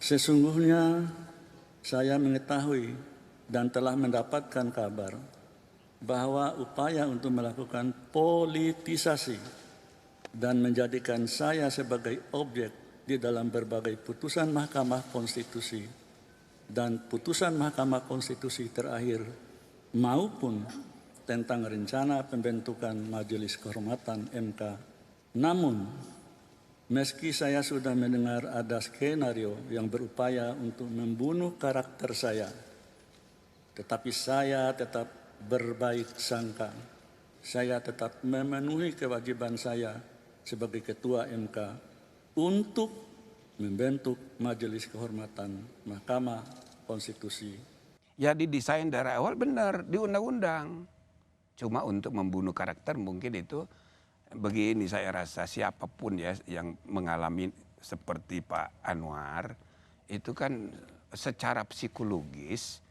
Sesungguhnya saya mengetahui dan telah mendapatkan kabar bahwa upaya untuk melakukan politisasi dan menjadikan saya sebagai objek di dalam berbagai putusan Mahkamah Konstitusi dan putusan Mahkamah Konstitusi terakhir maupun tentang rencana pembentukan Majelis Kehormatan MK. Namun, meski saya sudah mendengar ada skenario yang berupaya untuk membunuh karakter saya, tetapi saya tetap berbaik sangka. Saya tetap memenuhi kewajiban saya sebagai Ketua MK untuk membentuk Majelis Kehormatan Mahkamah Konstitusi. Ya didesain dari awal benar di undang-undang. Cuma untuk membunuh karakter mungkin itu begini, saya rasa siapapun ya yang mengalami seperti Pak Anwar itu kan secara psikologis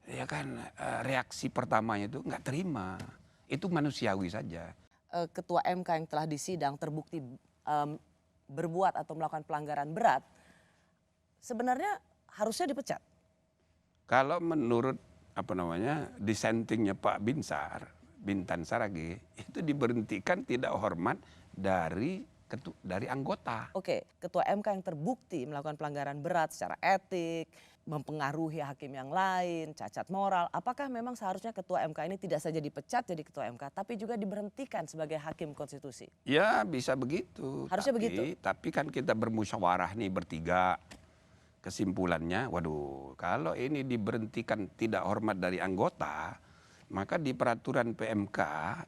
ya kan reaksi pertamanya itu nggak terima, itu manusiawi saja. Ketua MK yang telah disidang terbukti berbuat atau melakukan pelanggaran berat, sebenarnya harusnya dipecat. Kalau menurut dissentingnya Pak Bintan Saragih itu diberhentikan tidak hormat dari anggota. Oke, Ketua MK yang terbukti melakukan pelanggaran berat secara etik, mempengaruhi hakim yang lain, cacat moral. Apakah memang seharusnya Ketua MK ini tidak saja dipecat jadi Ketua MK, tapi juga diberhentikan sebagai Hakim Konstitusi? Ya bisa begitu. Harusnya begitu. Tapi kan kita bermusyawarah nih bertiga. Kesimpulannya, waduh kalau ini diberhentikan tidak hormat dari anggota, maka di peraturan PMK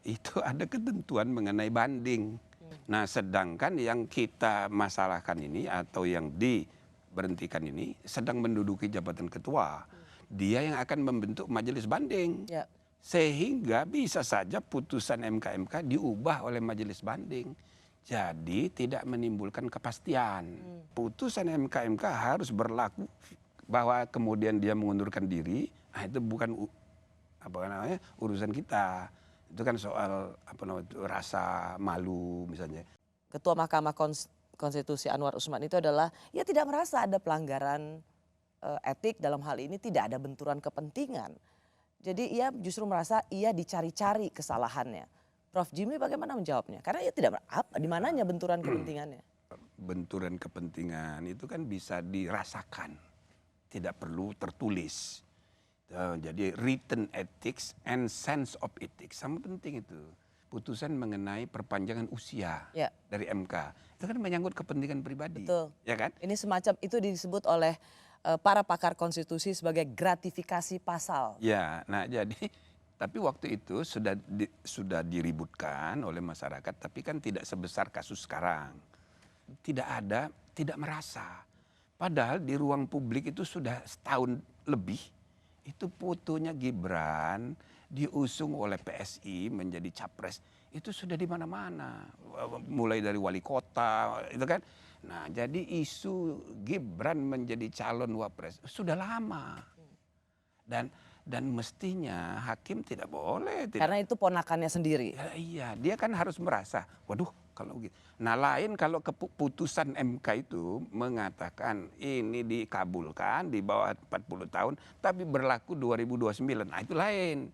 itu ada ketentuan mengenai banding. Nah sedangkan yang kita masalahkan ini atau yang diberhentikan ini sedang menduduki jabatan ketua. Dia yang akan membentuk majelis banding. Ya. Sehingga bisa saja putusan MK-MK diubah oleh majelis banding. Jadi tidak menimbulkan kepastian. Putusan MK-MK harus berlaku bahwa kemudian dia mengundurkan diri, itu bukan urusan kita. Itu kan soal rasa malu misalnya. Ketua Mahkamah Konstitusi Anwar Usman itu adalah ya tidak merasa ada pelanggaran etik, dalam hal ini tidak ada benturan kepentingan. Jadi ia justru merasa ia dicari-cari kesalahannya. Prof Jimmy bagaimana menjawabnya? Karena ia tidak di mananya benturan kepentingannya. Benturan kepentingan itu kan bisa dirasakan, tidak perlu tertulis. Jadi written ethics and sense of ethics sama penting itu. Putusan mengenai perpanjangan usia dari MK itu kan menyangkut kepentingan pribadi. Betul. Ya kan? Ini semacam itu disebut oleh para pakar konstitusi sebagai gratifikasi pasal. Ya, nah jadi tapi waktu itu sudah diributkan oleh masyarakat, tapi kan tidak sebesar kasus sekarang. Tidak merasa. Padahal di ruang publik itu sudah setahun lebih, itu fotonya Gibran diusung oleh PSI menjadi capres. Itu sudah di mana-mana. Mulai dari wali kota, itu kan. Nah jadi isu Gibran menjadi calon wapres sudah lama. Dan mestinya hakim tidak boleh. Karena itu ponakannya sendiri. Ya, iya, dia kan harus merasa, waduh kalau gitu. Nah lain kalau keputusan MK itu mengatakan ini dikabulkan di bawah 40 tahun, tapi berlaku 2029, nah itu lain.